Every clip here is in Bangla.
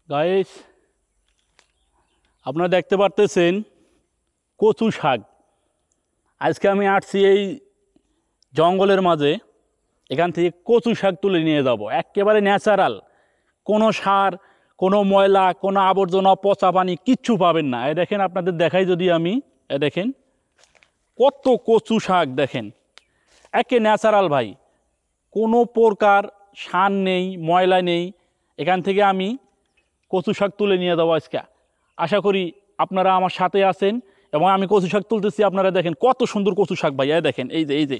গাইস, আপনারা দেখতে পারতেছেন কচু শাক। আজকে আমি আসছি এই জঙ্গলের মাঝে, এখান থেকে কচু শাক তুলে নিয়ে যাব। একেবারে ন্যাচারাল, কোনো সার, কোনো ময়লা, কোনো আবর্জনা, পচা পানি কিচ্ছু পাবেন না। এ দেখেন, আপনাদের দেখাই যদি আমি, এ দেখেন কত কচু শাক, দেখেন একে ন্যাচারাল ভাই, কোনো প্রকার সার নেই, ময়লা নেই। এখান থেকে আমি কচু শাক তুলে নিয়ে যাবো আজকে। আশা করি আপনারা আমার সাথে আছেন এবং আমি কচু শাক তুলতেছি। আপনারা দেখেন কত সুন্দর কচু শাক ভাই। এই দেখেন, এই যে এই যে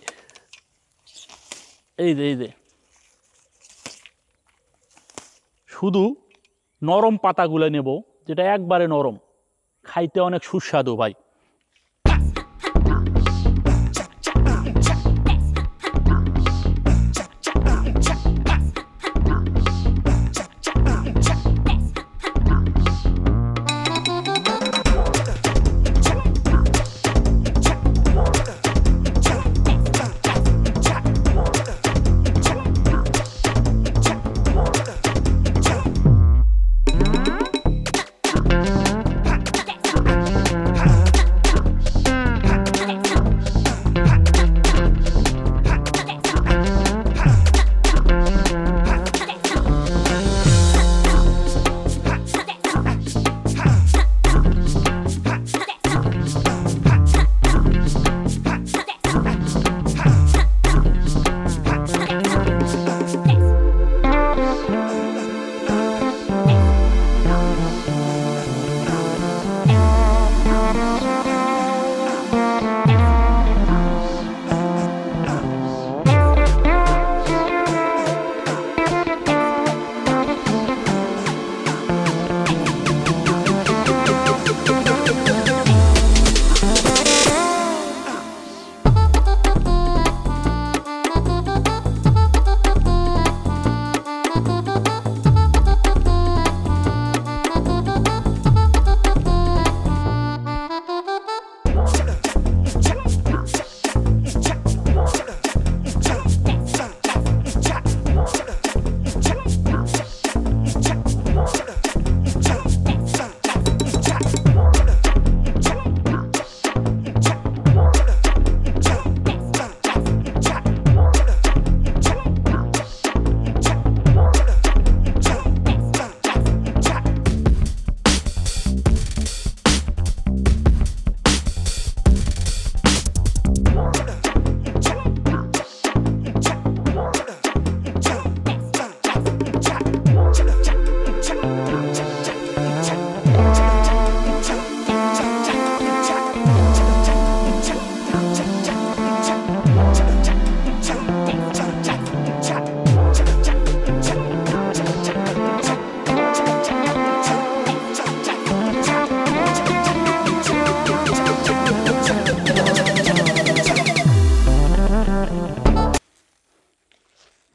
এই যে এই যে শুধু নরম পাতাগুলো নেব, যেটা একবারে নরম, খাইতে অনেক সুস্বাদু ভাই।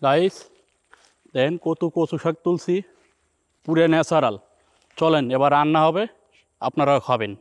গাইস, দেখেন কত কচু শাক তুলছি, পুরো ন্যাচারাল। চলেন এবার রান্না হবে, আপনারা খাবেন।